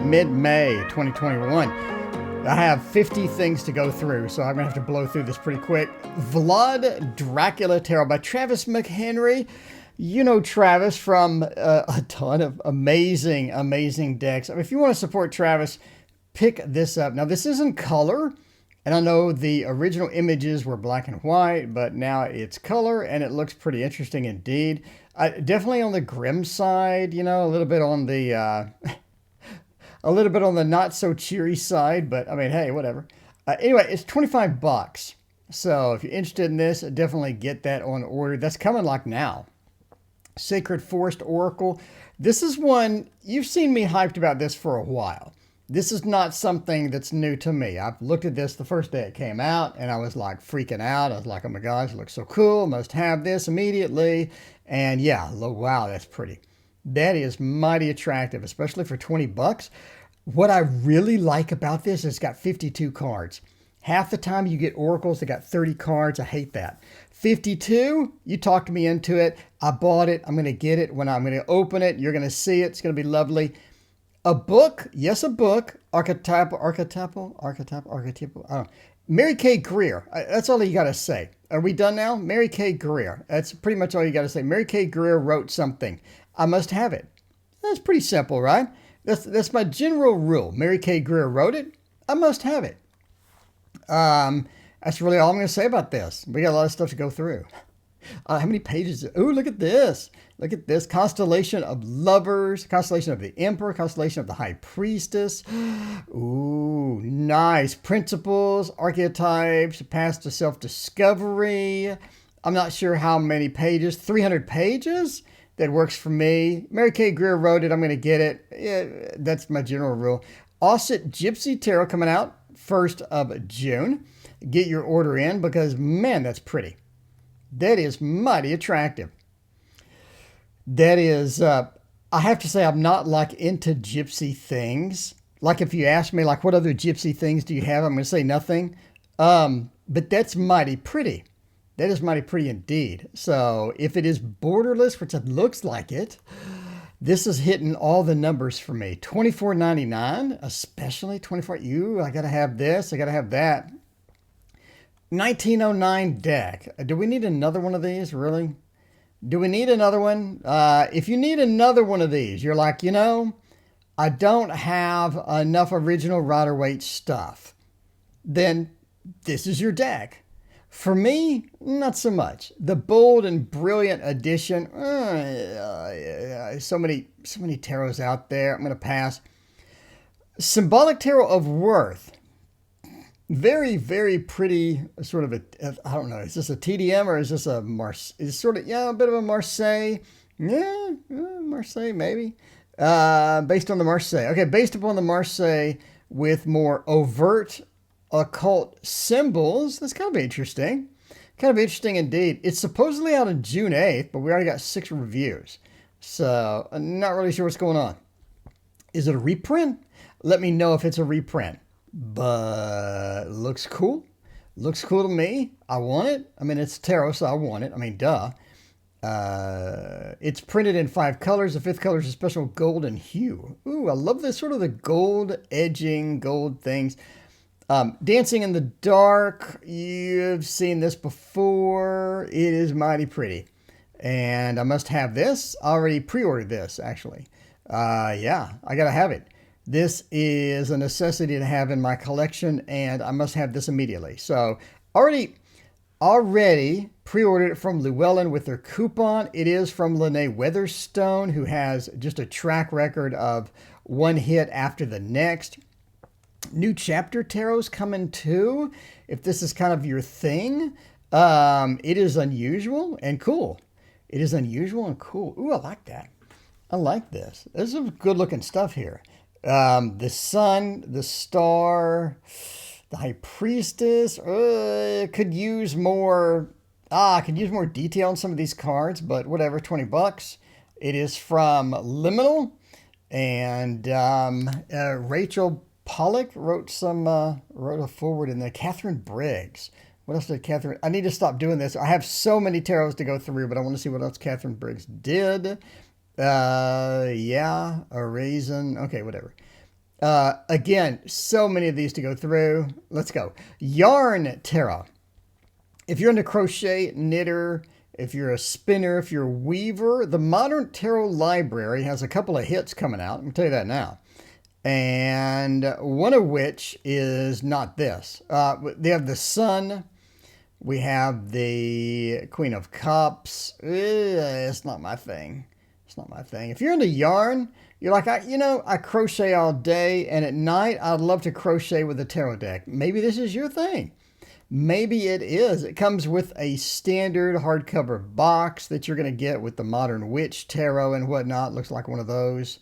mid-May 2021. I have 50 things to go through, so I'm going to have to blow through this pretty quick. Vlad Dracula Tarot by Travis McHenry. You know Travis from a ton of amazing, amazing decks. I mean, if you want to support Travis, pick this up. Now, this isn't color, and I know the original images were black and white, but now it's color, and it looks pretty interesting indeed. Definitely on the grim side, you know, a little bit on the a little bit on the not so cheery side, but I mean, hey, whatever. Anyway, it's 25 bucks. So if you're interested in this, definitely get that on order. That's coming like now. Sacred Forest Oracle. This is one, you've seen me hyped about this for a while. This is not something that's new to me. I've looked at this the first day it came out, and I was like freaking out. I was like, oh my gosh, it looks so cool. Must have this immediately. And yeah, wow, that's pretty. That is mighty attractive, especially for 20 bucks. What I really like about this is it's got 52 cards. Half the time you get oracles that got 30 cards. I hate that. 52, you talked me into it. I bought it. I'm going to get it. When I'm going to open it, you're going to see it. It's going to be lovely. A book. Yes, a book. Archetypal. I don't know. Mary K. Greer. That's all you got to say. Are we done now? Mary K. Greer. That's pretty much all you got to say. Mary K. Greer wrote something. I must have it. That's pretty simple, right? That's my general rule. Mary K. Greer wrote it. I must have it. That's really all I'm going to say about this. We got a lot of stuff to go through. How many pages? Oh, look at this. Look at this. Constellation of Lovers. Constellation of the Emperor. Constellation of the High Priestess. Ooh, nice. Principles, archetypes, path to self-discovery. I'm not sure how many pages. 300 pages? That works for me. Mary K. Greer wrote it. I'm going to get it. Yeah, that's my general rule. Osset Gypsy Tarot coming out 1st of June. Get your order in because, man, that's pretty. That is mighty attractive. That is, I have to say, I'm not like into gypsy things. Like if you ask me, like, what other gypsy things do you have? I'm going to say nothing. But that's mighty pretty. That is mighty pretty indeed. So if it is borderless, which it looks like it, this is hitting all the numbers for me. $24.99, especially 24. I got to have this. I got to have that. 1909 deck. Do we need another one of these? Really? Do we need another one? If you need another one of these, you're like, you know, I don't have enough original Rider-Waite stuff. Then this is your deck. For me, not so much. The bold and brilliant edition. So many tarots out there. I'm going to pass. Symbolic Tarot of Worth. Very, very pretty. Sort of I don't know. Is this a TDM or is this a Marseille? It's sort of, a bit of a Marseille. Yeah, Marseille maybe. Based on the Marseille. Okay, based upon the Marseille with more overt occult symbols. That's kind of interesting. Kind of interesting indeed. It's supposedly out on June 8th, but we already got 6 reviews. So I'm not really sure what's going on. Is it a reprint? Let me know if it's a reprint. But looks cool. Looks cool to me. I want it. I mean, it's tarot, so I want it. I mean, duh. It's printed in 5 colors. The 5th color is a special golden hue. Ooh, I love this sort of the gold edging, gold things. Dancing in the Dark, you've seen this before. It is mighty pretty. And I must have this. I already pre-ordered this, actually. Yeah, I gotta have it. This is a necessity to have in my collection, and I must have this immediately. So, already pre-ordered it from Llewellyn with their coupon. It is from Lene Weatherstone, who has just a track record of one hit after the next. New chapter tarots coming too. If this is kind of your thing, it is unusual and cool. It is unusual and cool. Ooh, I like that. I like this. There's some good looking stuff here. The sun, the star, the high priestess. Could use more. Could use more detail on some of these cards, but whatever. 20 bucks. It is from Liminal, and Rachel Pollock wrote a forward in there. Catherine Briggs. What else did Catherine? I need to stop doing this. I have so many tarots to go through, but I want to see what else Catherine Briggs did. Yeah, a raisin. Okay, whatever. Again, so many of these to go through. Let's go. Yarn Tarot. If you're into crochet, knitter, if you're a spinner, if you're a weaver, the Modern Tarot Library has a couple of hits coming out. I'm going to tell you that now. And one of which is not this. They have the Sun. We have the Queen of Cups. It's not my thing. It's not my thing. If you're into yarn, you're like, I crochet all day, and at night, I'd love to crochet with a tarot deck. Maybe this is your thing. Maybe it is. It comes with a standard hardcover box that you're going to get with the Modern Witch Tarot and whatnot. Looks like one of those.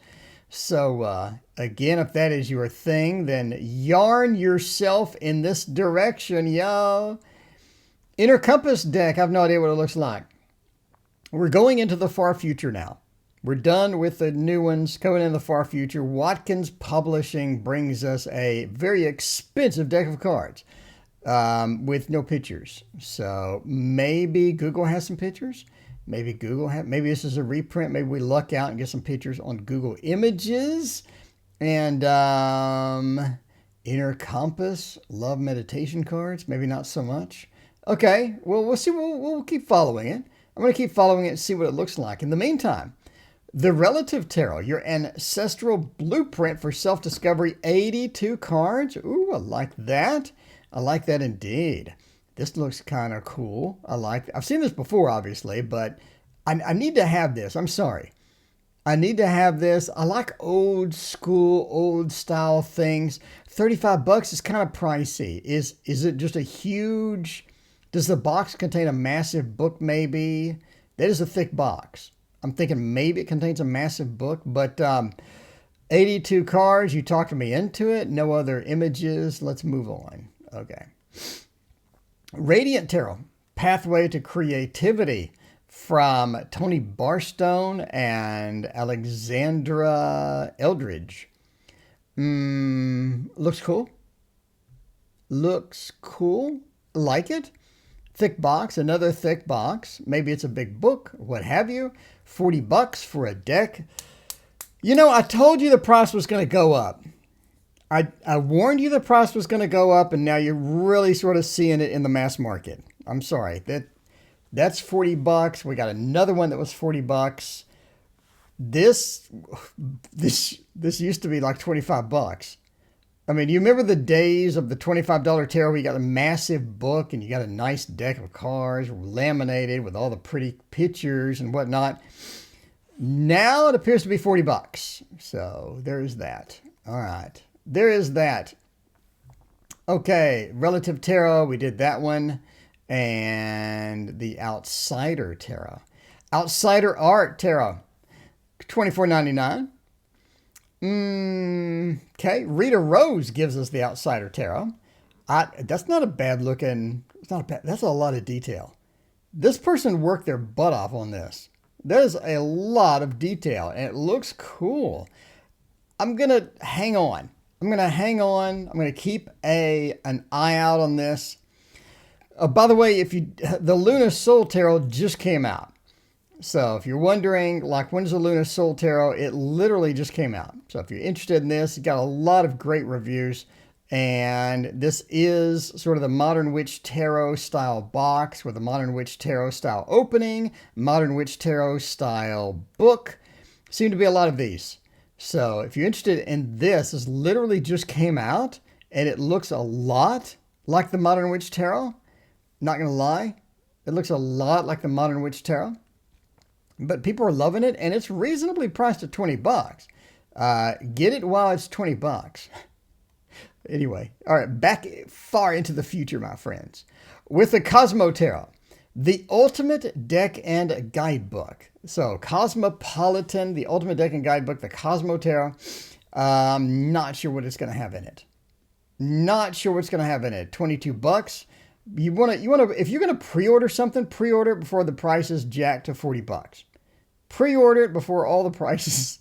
So, again, if that is your thing, then yarn yourself in this direction, yo. Inner Compass deck, I have no idea what it looks like. We're going into the far future now. We're done with the new ones coming in the far future. Watkins Publishing brings us a very expensive deck of cards with no pictures. So maybe Google has some pictures. Maybe maybe this is a reprint. Maybe we luck out and get some pictures on Google Images. And Inner Compass, love meditation cards. Maybe not so much. Okay, well, we'll see. We'll keep following it. I'm going to keep following it and see what it looks like. In the meantime, the Relative Tarot, your ancestral blueprint for self-discovery, 82 cards. Ooh, I like that. I like that indeed. This looks kind of cool. I've seen this before, obviously, but I need to have this. I'm sorry. I need to have this. I like old school, old style things. $35 is kind of pricey. Is it just a huge... Does the box contain a massive book maybe? That is a thick box. I'm thinking maybe it contains a massive book, but 82 cards, you talked me into it. No other images. Let's move on. Okay. Radiant Tarot, Pathway to Creativity from Tony Barstone and Alexandra Eldridge. Looks cool. Looks cool. Like it. Thick box, another thick box. Maybe it's a big book, what have you. $40 for a deck. You know, I told you the price was going to go up. I warned you the price was going to go up, and now you're really sort of seeing it in the mass market. I'm sorry. That's $40. We got another one that was $40. This used to be like $25. I mean, you remember the days of the $25 tarot where you got a massive book and you got a nice deck of cards laminated with all the pretty pictures and whatnot. Now it appears to be $40. So there's that. All right. There is that. Okay. Relative Tarot. We did that one. And the Outsider Tarot. Outsider Art Tarot. $24.99. Okay, Rita Rose gives us the Outsider Tarot. That's not a bad looking, that's a lot of detail. This person worked their butt off on this. There's a lot of detail and it looks cool. I'm going to hang on. I'm going to keep an eye out on this. By the way, the Luna Soul Tarot just came out. So if you're wondering, like, when's the Luna Soul Tarot? It literally just came out. So if you're interested in this, it got a lot of great reviews. And this is sort of the Modern Witch Tarot style box with a Modern Witch Tarot style opening, Modern Witch Tarot style book. Seem to be a lot of these. So if you're interested in this literally just came out and it looks a lot like the Modern Witch Tarot. Not going to lie. It looks a lot like the Modern Witch Tarot. But people are loving it, and it's reasonably priced at $20. Get it while it's $20. Anyway, all right, back far into the future, my friends. With the Cosmo Tarot, the ultimate deck and guidebook. So, Cosmopolitan, the ultimate deck and guidebook, the Cosmo Tarot. Not sure what it's going to have in it. Not sure what's going to have in it. $22. You want to, if you're going to pre-order something, pre-order it before the price is jacked to $40. Pre-order it before all the prices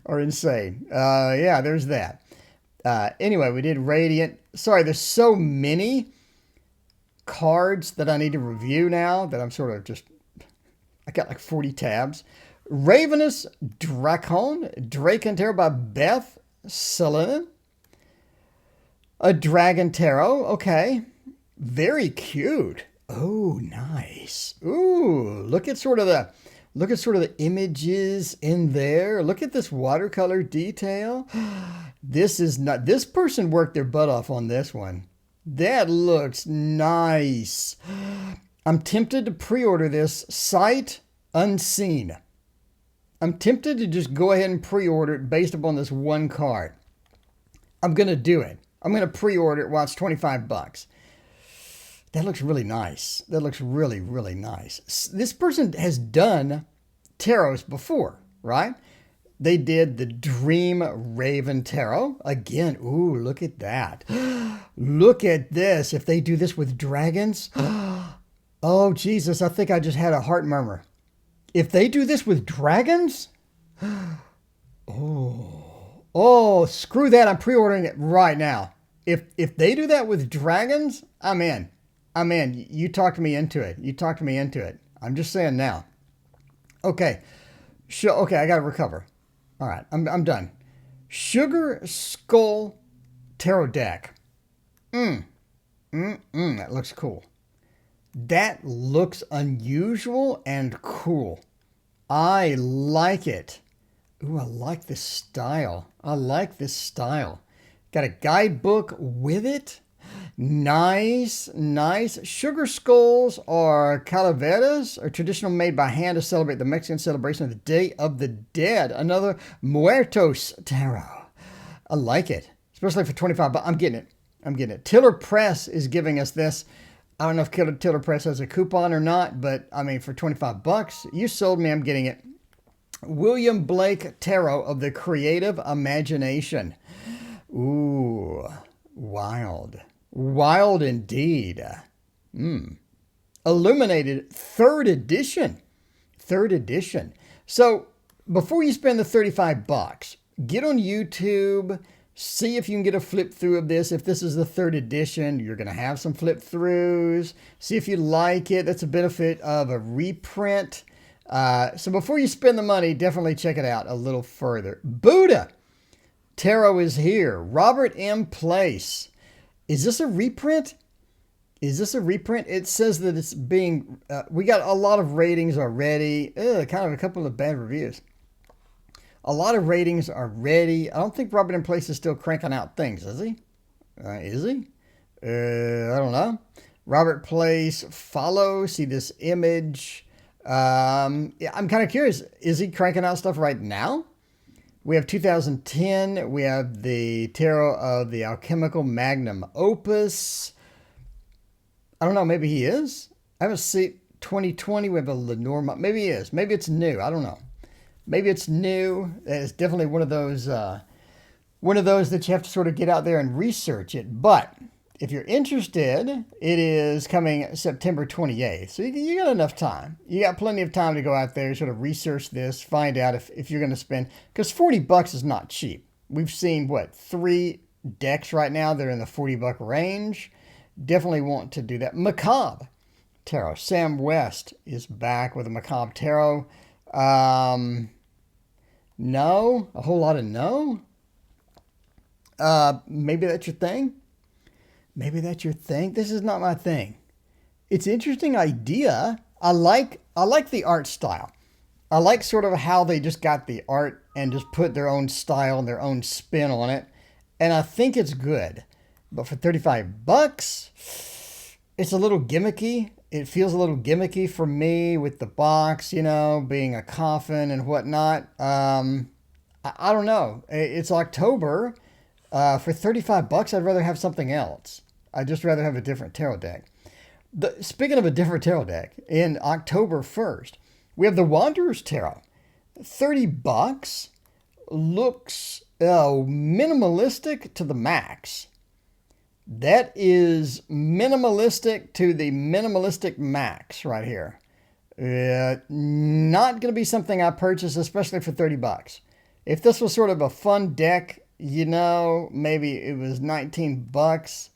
are insane. Yeah, there's that. Anyway, we did Radiant. Sorry, there's so many cards that I need to review now that I'm sort of just, I got like 40 tabs. Ravenous Dracon, Drake and Tarot by Beth Selena. A dragon tarot. Okay. Very cute. Oh, nice. Ooh, look at sort of the images in there. Look at this watercolor detail. This person worked their butt off on this one. That looks nice. I'm tempted to pre-order this sight unseen. I'm tempted to just go ahead and pre-order it based upon this one card. I'm going to do it. I'm going to pre-order it while it's 25 bucks. That looks really nice. That looks really, really nice. This person has done tarots before, right? They did the Dream Raven Tarot. Again, ooh, look at that. Look at this. If they do this with dragons, oh, Jesus, I think I just had a heart murmur. If they do this with dragons, oh, screw that. I'm pre-ordering it right now. If they do that with dragons, I'm in. You talked me into it. I'm just saying now. Okay. Okay, I got to recover. All right, I'm done. Sugar Skull Tarot Deck. That looks cool. That looks unusual and cool. I like it. Ooh, I like this style. Got a guidebook with it. Nice. Sugar skulls are calaveras, are traditional made by hand to celebrate the Mexican celebration of the Day of the Dead. Another Muertos tarot. I like it, especially for 25 bucks. I'm getting it. Tiller Press is giving us this. I don't know if Tiller Press has a coupon or not, but I mean, for 25 bucks, you sold me. I'm getting it. William Blake Tarot of the Creative Imagination. Ooh, wild indeed. Illuminated third edition. So before you spend the 35 bucks, get on YouTube, see if you can get a flip through of this. If this is the third edition, you're going to have some flip throughs. See if you like it. That's a benefit of a reprint. So before you spend the money, definitely check it out a little further. Buddha Tarot is here. Robert M. Place. Is this a reprint? It says that it's being, we got a lot of ratings already. Kind of a couple of bad reviews. A lot of ratings already. I don't think Robert M. Place is still cranking out things, is he? I don't know. Robert Place, follow, see this image. I'm kind of curious. Is he cranking out stuff right now? We have 2010. We have the Tarot of the Alchemical Magnum Opus. I don't know. Maybe he is. I haven't seen 2020. We have a Lenormand. Maybe he is. Maybe it's new. I don't know. Maybe it's new. It's definitely one of those that you have to sort of get out there and research it. But if you're interested, it is coming September 28th. So you got enough time. You got plenty of time to go out there, sort of research this, find out if you're going to spend, because 40 bucks is not cheap. We've seen, 3 decks right now. They're in the 40 buck range. Definitely want to do that. Macabre Tarot. Sam West is back with a Macabre Tarot. No. A whole lot of no. Maybe that's your thing. This is not my thing. It's an interesting idea. I like the art style. I like sort of how they just got the art and just put their own style and their own spin on it. And I think it's good. But for 35 bucks, it's a little gimmicky. It feels a little gimmicky for me with the box, being a coffin and whatnot. I don't know. It's October. For 35 bucks, I'd rather have something else. I'd just rather have a different tarot deck. Speaking of a different tarot deck, in October 1st, we have the Wanderer's Tarot. 30 bucks. Looks minimalistic to the max. That is minimalistic to the minimalistic max right here. Not going to be something I purchase, especially for 30 bucks. If this was sort of a fun deck, maybe it was 19 bucks.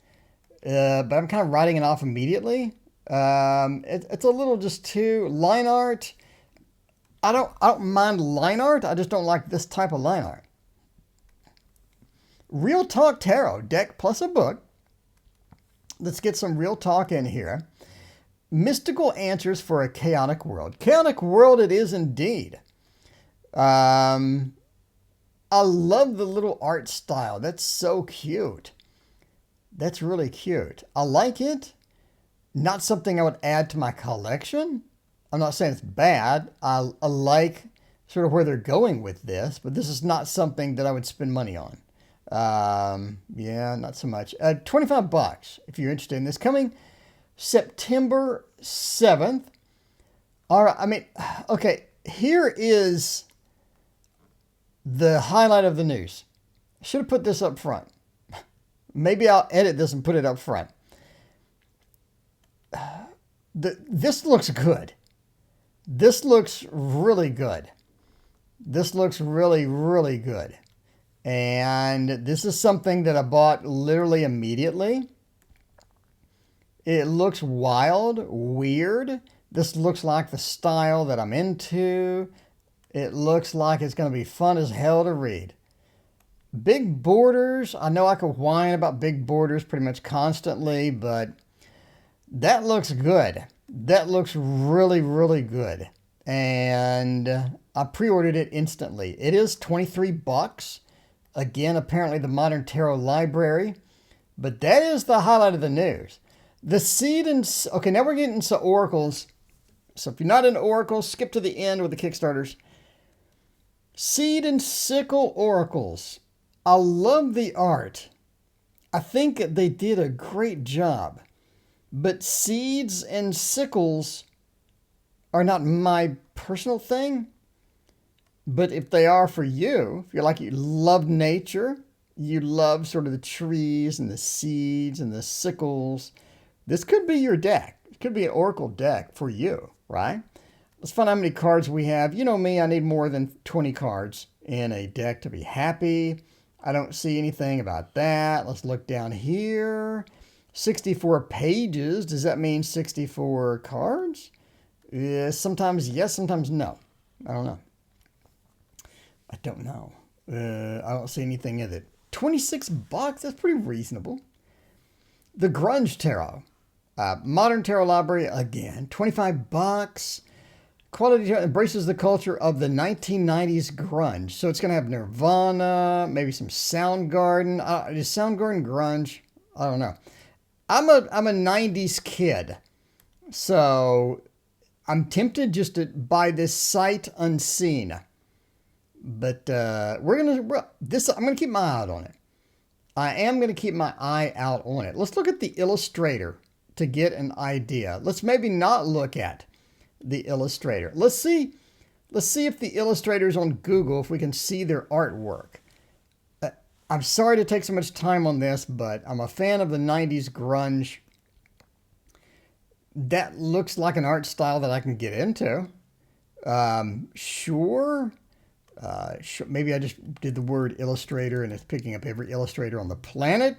But I'm kind of writing it off immediately. It's a little just too line art. I don't mind line art. I just don't like this type of line art. Real Talk Tarot deck plus a book. Let's get some real talk in here. Mystical answers for a chaotic world. Chaotic world it is indeed. I love the little art style. That's so cute. That's really cute. I like it. Not something I would add to my collection. I'm not saying it's bad. I like sort of where they're going with this, but this is not something that I would spend money on. Yeah, not so much. $25 if you're interested in this. Coming September 7th. All right, I mean, okay, here is the highlight of the news. I should have put this up front. Maybe I'll edit this and put it up front. This looks good. This looks really good. This looks really, really good. And this is something that I bought literally immediately. It looks wild, weird. This looks like the style that I'm into. It looks like it's going to be fun as hell to read. Big borders. I know I could whine about big borders pretty much constantly, but that looks good. That looks really, really good. And I pre-ordered it instantly. It is $23. Again, apparently the Modern Tarot Library. But that is the highlight of the news. The seed and... Okay, now we're getting into oracles. So if you're not into oracles, skip to the end with the Kickstarters. Seed and sickle oracles. I love the art. I think they did a great job. But seeds and sickles are not my personal thing. But if they are for you, if you're like you love nature, you love sort of the trees and the seeds and the sickles, this could be your deck. It could be an oracle deck for you, right? Let's find out how many cards we have. You know me, I need more than 20 cards in a deck to be happy. I don't see anything about that. Let's look down here. 64 pages. Does that mean 64 cards? Sometimes yes, sometimes no. I don't know. I don't know. I don't see anything in it. $26? That's pretty reasonable. The Grunge Tarot. Modern Tarot Library, again, $25. Quality Tarot embraces the culture of the 1990s grunge. So it's going to have Nirvana, maybe some Soundgarden. Is Soundgarden grunge? I don't know. I'm a 90s kid. So I'm tempted just to buy this sight unseen. But I'm going to keep my eye out on it. I am going to keep my eye out on it. Let's look at the illustrator to get an idea. Let's maybe not look at the illustrator. Let's see if the illustrator's on Google, if we can see their artwork. I'm sorry to take so much time on this, but I'm a fan of the 90s grunge. That looks like an art style that I can get into. Sure. Maybe I just did the word illustrator and it's picking up every illustrator on the planet.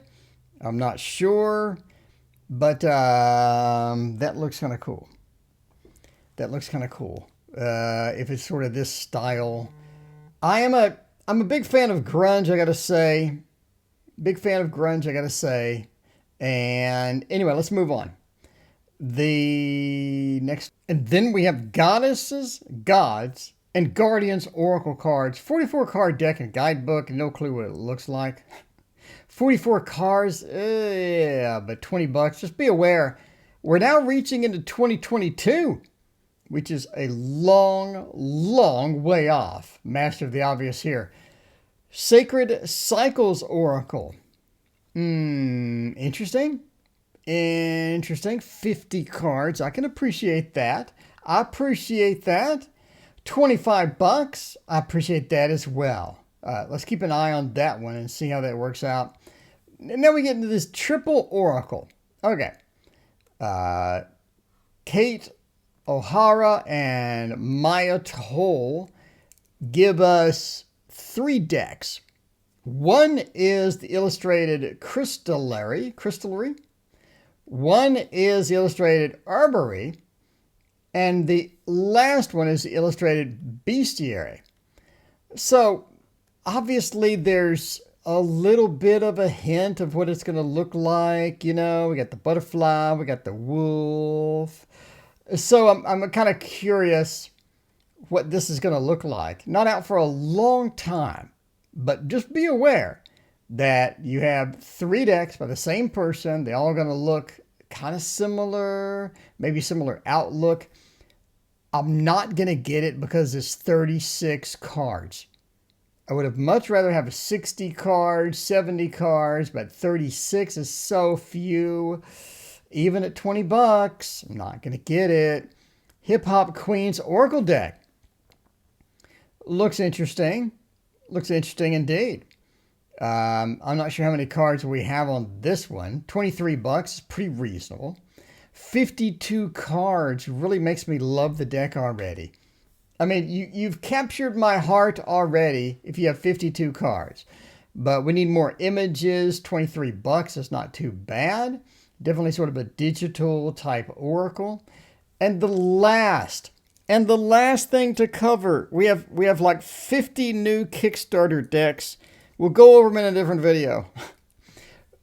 I'm not sure. But that looks kind of cool. That looks kind of cool. If it's sort of this style. I'm a big fan of grunge, I gotta say. Big fan of grunge, I gotta say. And anyway, let's move on. The next, and then we have goddesses, gods, and guardians oracle cards. 44 card deck and guidebook. No clue what it looks like. 44 cards, yeah, but $20. Just be aware, we're now reaching into 2022, which is a long, long way off. Master of the obvious here. Sacred Cycles Oracle. Interesting. Interesting. 50 cards. I can appreciate that. I appreciate that. $25. I appreciate that as well. Let's keep an eye on that one and see how that works out. And now we get into this triple oracle. Okay. Kate O'Hara and Maya Toll give us 3 decks. One is the illustrated crystallary. One is the illustrated arbory. And the last one is the illustrated bestiary. So obviously there's a little bit of a hint of what it's going to look like. You know, we got the butterfly, we got the wolf. So I'm kind of curious what this is going to look like. Not out for a long time, but just be aware that you have 3 decks by the same person. They're all going to look kind of similar, maybe similar outlook. I'm not going to get it because it's 36 cards. I would have much rather have 60 cards, 70 cards, but 36 is so few. Even at 20 bucks, I'm not going to get it. Hip Hop Queen's Oracle deck. Looks interesting. Looks interesting indeed. I'm not sure how many cards we have on this one. 23 bucks is pretty reasonable. 52 cards really makes me love the deck already. I mean, you've captured my heart already if you have 52 cards. But we need more images. 23 bucks is not too bad. Definitely sort of a digital type oracle. And the last thing to cover, we have like 50 new Kickstarter decks. We'll go over them in a different video.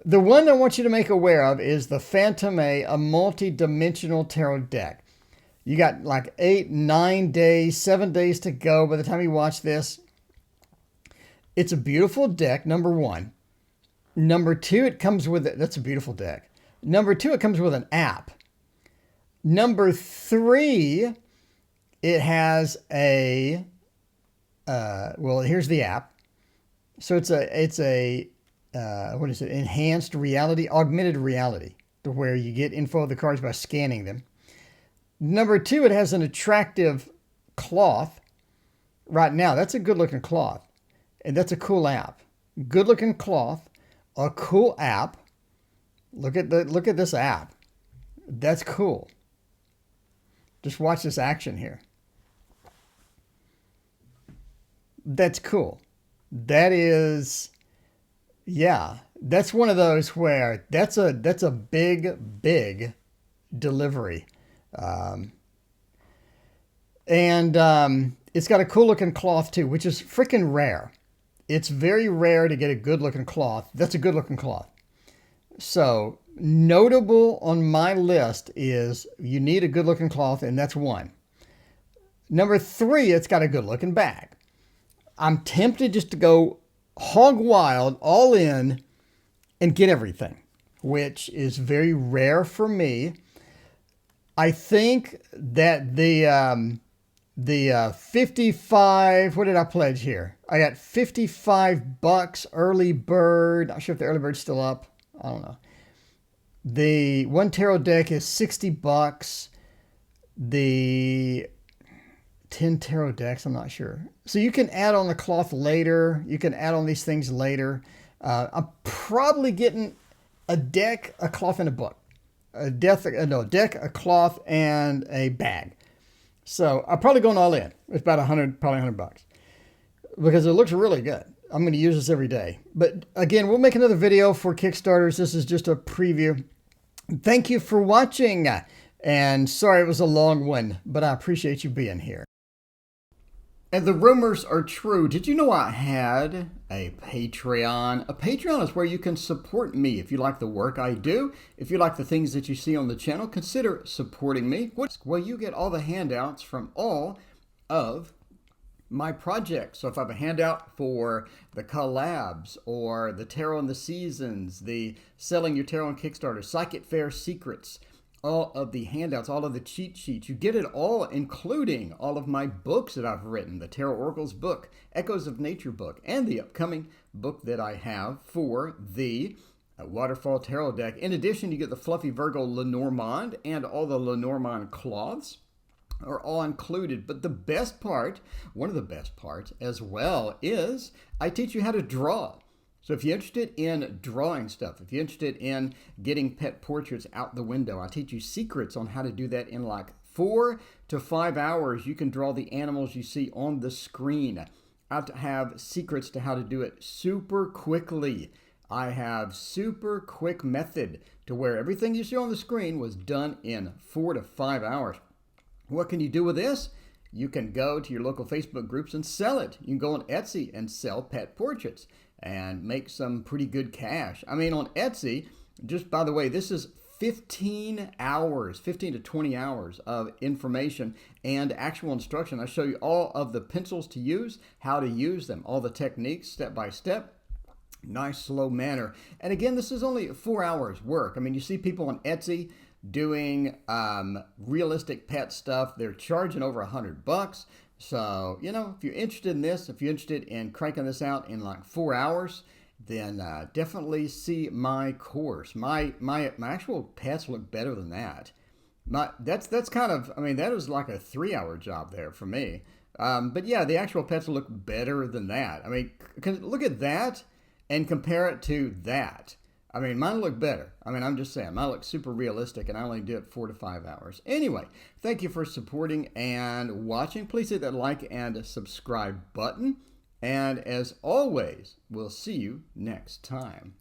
The one I want you to make aware of is the Phantom a multi-dimensional tarot deck. You got like 8, 9 days, 7 days to go by the time you watch this. It's a beautiful deck, number 1. Number 2, it comes with it. That's a beautiful deck. Number 2, it comes with an app. Number 3, it has a, well, here's the app. So it's a what is it? Enhanced reality, augmented reality, to where you get info of the cards by scanning them. Number 2, it has an attractive cloth. Right now, that's a good looking cloth. And that's a cool app. Good looking cloth, a cool app. Look at this app. That's cool. Just watch this action here. That's cool. That is, yeah, that's one of those where that's a big delivery. It's got a cool looking cloth too, which is freaking rare. It's very rare to get a good looking cloth. That's a good looking cloth. So notable on my list is you need a good looking cloth, and that's 1. Number 3, it's got a good looking bag. I'm tempted just to go hog wild, all in, and get everything, which is very rare for me. I think that the 55, what did I pledge here? I got 55 bucks early bird. Not sure if the early bird's still up. I don't know. The one tarot deck is 60 bucks. The 10 tarot decks, I'm not sure. So you can add on the cloth later. You can add on these things later. I'm probably getting a deck, a cloth, and a book. A deck, a cloth, and a bag. So I'm probably going all in. It's about probably 100 bucks. Because it looks really good. I'm going to use this every day. But again, we'll make another video for Kickstarters. This is just a preview. Thank you for watching. And sorry it was a long one, but I appreciate you being here. And the rumors are true. Did you know I had a Patreon? A Patreon is where you can support me. If you like the work I do, if you like the things that you see on the channel, consider supporting me. Well, you get all the handouts from all of my projects. So if I have a handout for the collabs or the tarot and the seasons, the selling your tarot on Kickstarter, Psychic Fair secrets, all of the handouts, all of the cheat sheets. You get it all, including all of my books that I've written, the TarotOracle's book, Echoes of Nature book, and the upcoming book that I have for the Waterfall Tarot deck. In addition, you get the Fluffy Virgo Lenormand and all the Lenormand cloths are all included. But the best part, one of the best parts as well, is I teach you how to draw. So if you're interested in drawing stuff, if you're interested in getting pet portraits out the window, I teach you secrets on how to do that in like 4 to 5 hours. You can draw the animals you see on the screen. I have secrets to how to do it super quickly. I have super quick method to where everything you see on the screen was done in 4 to 5 hours. What can you do with this? You can go to your local Facebook groups and sell it. You can go on Etsy and sell pet portraits and make some pretty good cash. I mean, on Etsy, just by the way, this is 15 hours, 15 to 20 hours of information and actual instruction. I show you all of the pencils to use, how to use them, all the techniques step by step. Nice slow manner. And again, this is only 4 hours work. I mean, you see people on Etsy doing realistic pet stuff. They're charging over $100. So, you know, if you're interested in this, if you're interested in cranking this out in like 4 hours, then definitely see my course. My actual pets look better than that. That's kind of, I mean, that was like a 3-hour job there for me. But yeah, the actual pets look better than that. I mean, look at that and compare it to that. I mean, mine look better. I mean, I'm just saying, mine look super realistic, and I only do it 4 to 5 hours. Anyway, thank you for supporting and watching. Please hit that like and subscribe button. And as always, we'll see you next time.